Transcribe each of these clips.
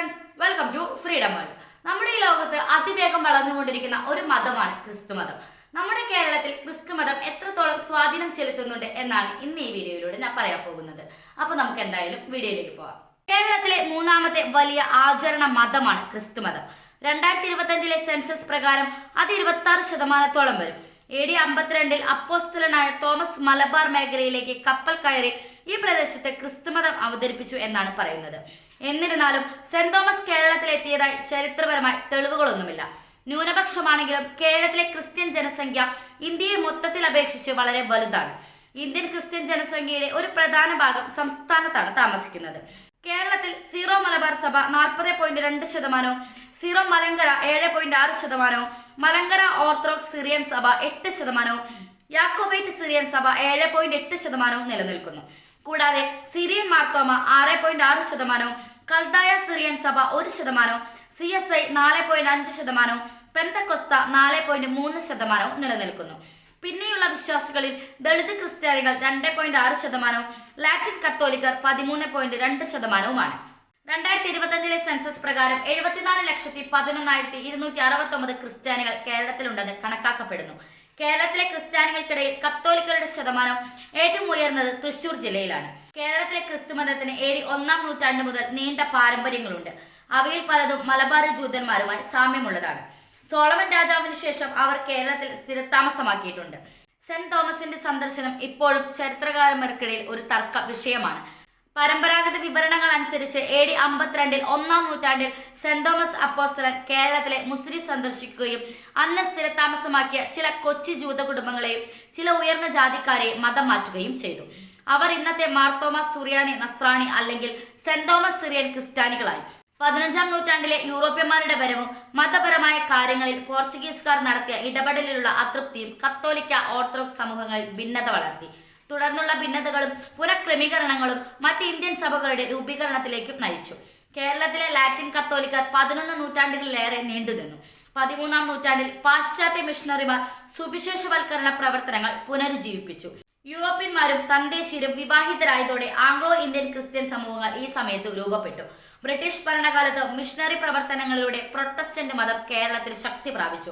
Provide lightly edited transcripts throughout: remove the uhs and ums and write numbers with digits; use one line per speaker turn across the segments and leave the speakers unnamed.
Friends, welcome to freedom world. നമ്മുടെ ഈ ലോകത്ത് അതിവേഗം വളർന്നുകൊണ്ടിരിക്കുന്ന ഒരു മതമാണ് ക്രിസ്തുമതം. നമ്മുടെ കേരളത്തിൽ ക്രിസ്തുമതം എത്രത്തോളം സ്വാധീനം ചെലുത്തുന്നുണ്ട് എന്നാണ് ഇന്ന് ഈ വീഡിയോയിലൂടെ ഞാൻ പറയാൻ പോകുന്നത്. അപ്പോൾ നമുക്ക് എന്തായാലും വീഡിയോയിലേക്ക് പോകാം. കേരളത്തിലെ മൂന്നാമത്തെ വലിയ ആചരണ മതമാണ് ക്രിസ്തുമതം. 2025 സെൻസസ് പ്രകാരം അത് 26% വരും. AD 52 അപ്പോസ്തലനായ തോമസ് മലബാർ മേഖലയിലേക്ക് കപ്പൽ കയറി ഈ പ്രദേശത്ത് ക്രിസ്തുമതം അവതരിപ്പിച്ചു എന്നാണ് പറയുന്നത്. എന്നിരുന്നാലും സെന്റ് തോമസ് കേരളത്തിലെത്തിയതായി ചരിത്രപരമായി തെളിവുകളൊന്നുമില്ല. ന്യൂനപക്ഷമാണെങ്കിലും കേരളത്തിലെ ക്രിസ്ത്യൻ ജനസംഖ്യ ഇന്ത്യയെ മൊത്തത്തിൽ അപേക്ഷിച്ച് വളരെ വലുതാണ്. ഇന്ത്യൻ ക്രിസ്ത്യൻ ജനസംഖ്യയുടെ ഒരു പ്രധാന ഭാഗം സംസ്ഥാനത്താണ് താമസിക്കുന്നത്. കേരളത്തിൽ സീറോ മലബാർ സഭ 40.2%, zero Malankara 7.6%, Malankara orthodox Syrian സഭ 8%, യാക്കോബൈറ്റ് സിറിയൻ സഭ 7.8% നിലനിൽക്കുന്നു. കൂടാതെ സിറിയൻ മാർത്തോമ 6.6%, കൽദായ സിറിയൻ സഭ 1%, CSI 4.5%, പെന്തക്കൊസ്ത 4.3% നിലനിൽക്കുന്നു. പിന്നെയുള്ള വിശ്വാസികളിൽ ദളിത് ക്രിസ്ത്യാനികൾ 2.6%, ലാറ്റിൻ കത്തോലിക്കർ 13.2%. 2025 സെൻസസ് പ്രകാരം 74,11,269 ക്രിസ്ത്യാനികൾ കേരളത്തിലുണ്ടെന്ന് കണക്കാക്കപ്പെടുന്നു. കേരളത്തിലെ ക്രിസ്ത്യാനികൾക്കിടയിൽ കത്തോലിക്കരുടെ ശതമാനം ഏറ്റവും ഉയർന്നത് തൃശൂർ ജില്ലയിലാണ്. കേരളത്തിലെ ക്രിസ്തുമതത്തിന് AD 1-ാം നൂറ്റാണ്ട് മുതൽ നീണ്ട പാരമ്പര്യങ്ങളുണ്ട്. അവയിൽ പലതും മലബാറി ജൂതന്മാരുമായി സാമ്യമുള്ളതാണ്. സോളമൻ രാജാവിന് ശേഷം അവർ കേരളത്തിൽ സ്ഥിരതാമസമാക്കിയിട്ടുണ്ട്. സെന്റ് തോമസിന്റെ സന്ദർശനം ഇപ്പോഴും ചരിത്രകാരന്മാർക്കിടയിൽ ഒരു തർക്ക വിഷയമാണ്. പരമ്പരാഗത വിവരണങ്ങൾ അനുസരിച്ച് AD 52 1-ാം നൂറ്റാണ്ടിൽ സെന്റ് തോമസ് അപ്പോസ്തലൻ കേരളത്തിലെ മുസ്ലിം സന്ദർശിക്കുകയും അന്ന് സ്ഥിരതാമസമാക്കിയ ചില കൊച്ചി ജൂത കുടുംബങ്ങളെയും ചില ഉയർന്ന ജാതിക്കാരെയും മതം മാറ്റുകയും ചെയ്തു. അവർ ഇന്നത്തെ മാർത്തോമ സുറിയാനി നസ്രാണി അല്ലെങ്കിൽ സെന്റ് തോമസ് സിറിയൻ ക്രിസ്ത്യാനികളായി. 15-ാം നൂറ്റാണ്ടിലെ യൂറോപ്യന്മാരുടെ വരവും മതപരമായ കാര്യങ്ങളിൽ പോർച്ചുഗീസുകാർ നടത്തിയ ഇടപെടലിലുള്ള അതൃപ്തിയും കത്തോലിക്ക ഓർത്തഡോക്സ് സമൂഹങ്ങളിൽ ഭിന്നത വളർത്തി. തുടർന്നുള്ള ഭിന്നതകളും പുനഃക്രമീകരണങ്ങളും മറ്റ് ഇന്ത്യൻ സഭകളുടെ രൂപീകരണത്തിലേക്കും നയിച്ചു. കേരളത്തിലെ ലാറ്റിൻ കത്തോലിക്കർ 11 നൂറ്റാണ്ടുകളിലേറെ നീണ്ടുനിന്നു. 13-ാം നൂറ്റാണ്ടിൽ പാശ്ചാത്യ മിഷണറിമാർ സുവിശേഷവൽക്കരണ പ്രവർത്തനങ്ങൾ പുനരുജ്ജീവിപ്പിച്ചു. യൂറോപ്യന്മാരും തദ്ദേശീയരും വിവാഹിതരായതോടെ ആംഗ്ലോ ഇന്ത്യൻ ക്രിസ്ത്യൻ സമൂഹങ്ങൾ ഈ സമയത്ത് രൂപപ്പെട്ടു. ബ്രിട്ടീഷ് ഭരണകാലത്ത് മിഷണറി പ്രവർത്തനങ്ങളിലൂടെ പ്രൊട്ടസ്റ്റന്റ് മതം കേരളത്തിൽ ശക്തി പ്രാപിച്ചു.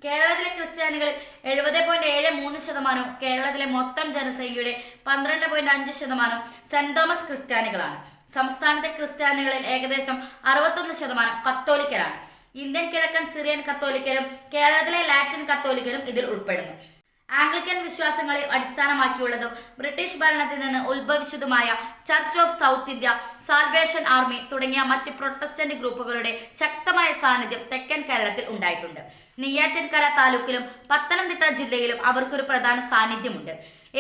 കേരളത്തിലെ ക്രിസ്ത്യാനികളിൽ 70.73%, കേരളത്തിലെ മൊത്തം ജനസംഖ്യയുടെ 12.5% സെന്റ് തോമസ് ക്രിസ്ത്യാനികളാണ്. സംസ്ഥാനത്തെ ക്രിസ്ത്യാനികളിൽ ഏകദേശം 61% കത്തോലിക്കരാണ്. ഇന്ത്യൻ കിഴക്കൻ സിറിയൻ കത്തോലിക്കരും കേരളത്തിലെ ലാറ്റിൻ കത്തോലിക്കരും ഇതിൽ ഉൾപ്പെടുന്നു. ആംഗ്ലിക്കൻ വിശ്വാസങ്ങളെ അടിസ്ഥാനമാക്കിയുള്ളതും ബ്രിട്ടീഷ് ഭരണത്തിൽ നിന്ന് ഉത്ഭവിച്ചതുമായ church of south India, salvation army തുടങ്ങിയ മറ്റ് പ്രൊട്ടസ്റ്റന്റ് ഗ്രൂപ്പുകളുടെ ശക്തമായ സാന്നിധ്യം തെക്കൻ കേരളത്തിൽ ഉണ്ടായിട്ടുണ്ട്. നെയ്യാറ്റിൻകര താലൂക്കിലും പത്തനംതിട്ട ജില്ലയിലും അവർക്കൊരു പ്രധാന സാന്നിധ്യമുണ്ട്.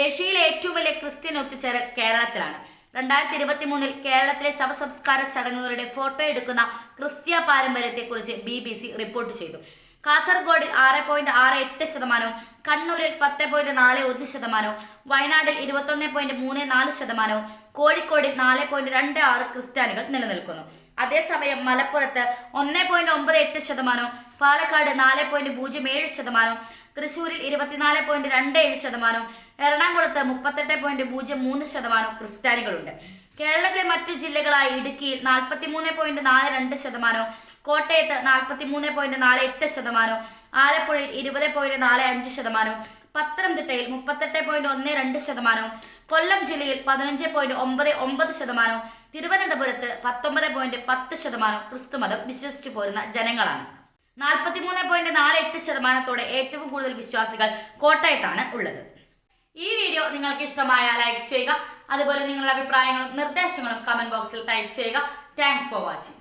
ഏഷ്യയിലെ ഏറ്റവും വലിയ ക്രിസ്ത്യൻ ഒത്തുചേരൽ കേരളത്തിലാണ്. 2023 കേരളത്തിലെ ശവസംസ്കാര ചടങ്ങുകളുടെ ഫോട്ടോ എടുക്കുന്ന ക്രിസ്ത്യ പാരമ്പര്യത്തെക്കുറിച്ച് BBC റിപ്പോർട്ട് ചെയ്തു. കാസർഗോഡിൽ 6.68%, കണ്ണൂരിൽ 10.41%, വയനാട്ടിൽ 21.34%, കോഴിക്കോടിൽ 4.26 ക്രിസ്ത്യാനികൾ നിലനിൽക്കുന്നു. അതേസമയം മലപ്പുറത്ത് 1.98%, പാലക്കാട് 4.07%, തൃശൂരിൽ 24.27%, എറണാകുളത്ത് 38.03% ക്രിസ്ത്യാനികളുണ്ട്. കേരളത്തിലെ മറ്റു ജില്ലകളായ ഇടുക്കിയിൽ 43.42%, കോട്ടയത്ത് 43.48%, ആലപ്പുഴയിൽ 20.45%, പത്തനംതിട്ടയിൽ 38.12%, കൊല്ലം ജില്ലയിൽ 15.99%, തിരുവനന്തപുരത്ത് 19.10% ക്രിസ്തുമതം വിശ്വസിച്ചു പോരുന്ന ജനങ്ങളാണ്. 43.48%-ഓടെ ഏറ്റവും കൂടുതൽ വിശ്വാസികൾ കോട്ടയത്താണ് ഉള്ളത്. ഈ വീഡിയോ നിങ്ങൾക്ക് ഇഷ്ടമായ ലൈക്ക് ചെയ്യുക. അതുപോലെ നിങ്ങളുടെ അഭിപ്രായങ്ങളും നിർദ്ദേശങ്ങളും കമന്റ് ബോക്സിൽ ടൈപ്പ് ചെയ്യുക. Thanks for watching.